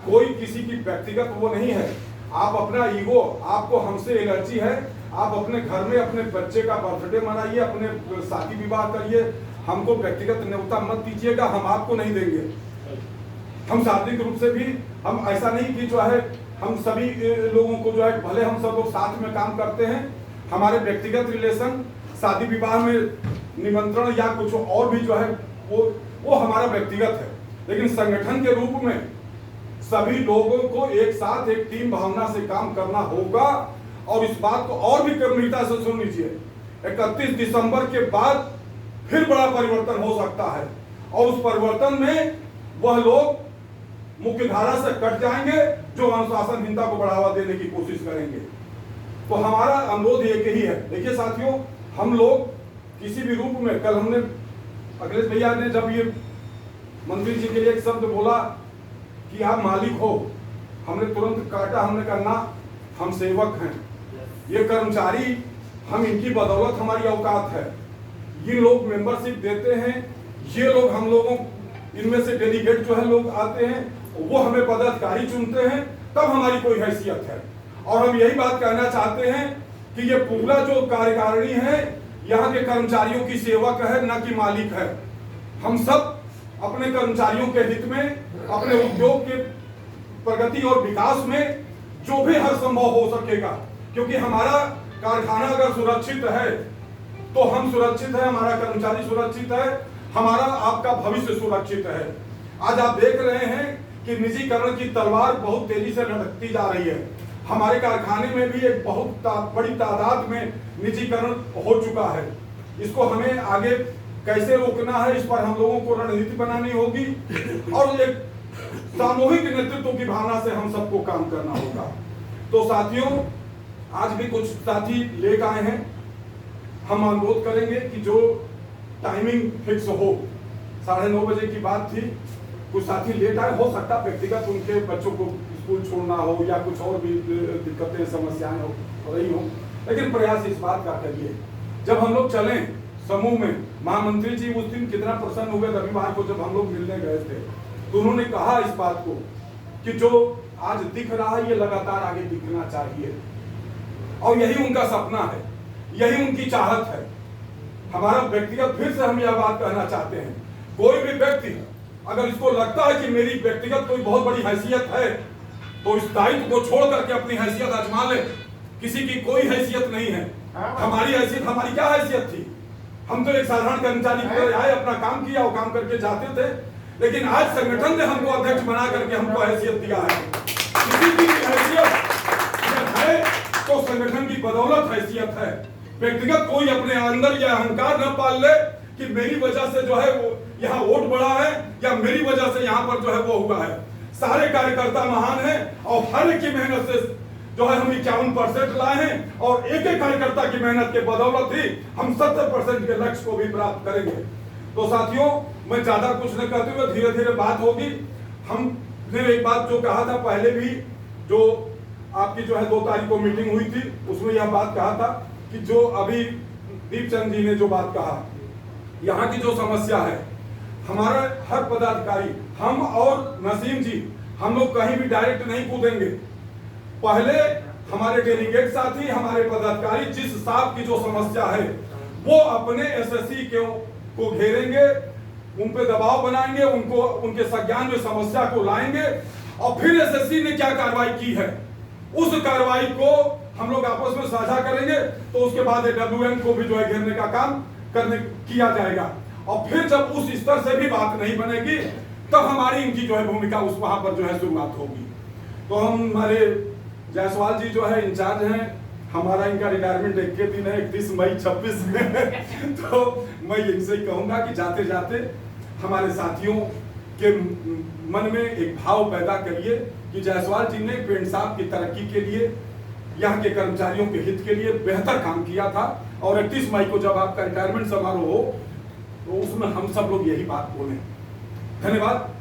कोई किसी की व्यक्तिगत वो नहीं है। आप अपना ईगो, आपको हमसे एलर्जी है, आप अपने घर में अपने बच्चे का बर्थडे मनाइए, अपने शादी विवाह करिए, हमको व्यक्तिगत न्योता मत दीजिएगा, हम आपको नहीं देंगे। हम शारीरिक रूप से भी हम ऐसा नहीं कि जो है हम सभी लोगों को जो है, भले हम सब लोग साथ में काम करते हैं, हमारे व्यक्तिगत रिलेशन शादी विवाह में निमंत्रण या कुछ और भी जो है वो हमारा व्यक्तिगत है, लेकिन संगठन के रूप में सभी लोगों को एक साथ एक टीम भावना से काम करना होगा। और इस बात को और भी गंभीरता से सुन लीजिए, 31 दिसंबर के बाद फिर बड़ा परिवर्तन हो सकता है और उस परिवर्तन में वह लोग मुख्य धारा से कट जाएंगे जो अनुशासनहीनता को बढ़ावा देने की कोशिश करेंगे। तो हमारा अनुरोध एक ही है। देखिए साथियों, हम लोग किसी भी रूप में, कल हमने अखिलेश भैया ने जब ये मंत्री जी के लिए एक शब्द बोला कि आप मालिक हो, हमने तुरंत काटा, हमने कहा ना, हम सेवक हैं, ये कर्मचारी, हम इनकी बदौलत हमारी औकात है। ये लोग मेंबरशिप देते हैं, ये लोग हम लोगों, इनमें से डेलीगेट जो है लोग आते हैं, वो हमें पदाधिकारी चुनते हैं, तब हमारी कोई हैसियत है। और हम यही बात कहना चाहते हैं कि ये पूरा जो कार्यकारिणी है यहाँ के कर्मचारियों की सेवक है, न कि मालिक है। हम सब अपने कर्मचारियों के हित में, अपने उद्योग के प्रगति और विकास में जो भी हर संभव हो सकेगा, क्योंकि हमारा कारखाना अगर सुरक्षित है तो हम सुरक्षित है, हमारा कर्मचारी सुरक्षित है, हमारा आपका भविष्य सुरक्षित है। आज आप देख रहे हैं कि निजीकरण की तलवार बहुत तेजी से लटकती जा रही है। हमारे कारखाने में भी एक बहुत बड़ी तादाद में निजीकरण हो चुका है। इसको हमें आगे कैसे रोकना है, इस पर हम लोगों को रणनीति बनानी होगी और एक सामूहिक नेतृत्व की भावना से हम सबको काम करना होगा। तो साथियों, आज भी कुछ साथी लेकर आए हैं, हम अनुरोध करेंगे कि जो टाइमिंग फिक्स हो, 9:30 बजे की बात थी, कुछ साथी लेट आए, हो सकता व्यक्तिगत उनके बच्चों को स्कूल छोड़ना हो या कुछ और भी दिक्कतें समस्याएं हो रही हो, लेकिन प्रयास इस बात का करिए। जब हम लोग चलें समूह में, महामंत्री जी उस दिन कितना प्रसन्न हुए, रविवार को जब हम लोग मिलने गए थे, तो उन्होंने कहा इस बात को कि जो आज दिख रहा है ये लगातार आगे दिखना चाहिए, और यही उनका सपना है, यही उनकी चाहत है। हमारा व्यक्तिगत, फिर से हम यह बात कहना चाहते हैं, कोई भी व्यक्ति अगर इसको लगता है कि मेरी व्यक्तिगत कोई बहुत बड़ी हैसियत है, तो इस दायित्व को छोड़ करके अपनी हैसियत आजमा ले। किसी की कोई हैसियत नहीं है। हमारी हैसियत, हमारी क्या हैसियत थी? हम तो एक साधारण कर्मचारी आए, अपना काम किया और काम करके जाते थे, लेकिन आज संगठन ने हमको अध्यक्ष बना करके हमको हैसियत दिया है। किसी की हैसियत है तो संगठन की बदौलत हैसियत है। व्यक्तिगत कोई अपने अंदर यह अहंकार न पाल ले कि मेरी वजह से जो है वो यहाँ वोट बढ़ा है या मेरी वजह से यहाँ पर जो है वो हुआ है। सारे कार्यकर्ता महान हैं और हर एक की मेहनत से जो है हम 51% लाए हैं, और एक एक कार्यकर्ता की मेहनत के बदौलत ही हम 70% के लक्ष्य को भी प्राप्त करेंगे। तो साथियों, मैं ज्यादा कुछ नहीं कहते हुए धीरे धीरे बात होगी। हमने एक बात जो कहा था पहले भी, जो आपकी जो है 2 तारीख को मीटिंग हुई थी, उसमें यह बात कहा था कि जो अभी दीपचंद जी ने जो बात कहा, यहाँ की जो समस्या है, हमारा हर पदाधिकारी, हम और नसीम जी, हम लोग कहीं भी डायरेक्ट नहीं कूदेंगे। पहले हमारे डेलीगेट साथी, हमारे पदाधिकारी जिस साहब की जो समस्या है वो अपने एसएससी को घेरेंगे, उन पे दबाव बनाएंगे, उनको उनके संज्ञान में समस्या को लाएंगे, और फिर एसएससी ने क्या कार्रवाई की है उस कार्रवाई को हम लोग आपस में साझा करेंगे। तो उसके बाद डब्ल्यूएम को भी जो है घेरने का काम किया जाएगा, और फिर जब उस स्तर से भी बात नहीं बनेगी तब हमारी इनकी जो है भूमिका उस वहां पर जो है शुरुआत होगी। तो हम, हमारे जायसवाल जी जो है इंचार्ज हैं, हमारा इनका रिटायरमेंट एक के दिन है 31 मई 26 में तो मैं इनसे ही कहूंगा कि जाते जाते हमारे साथियों के मन में एक भाव पैदा करिए कि जायसवाल जी ने पेंट साहब की तरक्की के लिए, यहाँ के कर्मचारियों के हित के लिए बेहतर काम किया था, और 31 मई को जब आपका रिटायरमेंट समारोह हो तो उसमें हम सब लोग यही बात बोलें। धन्यवाद।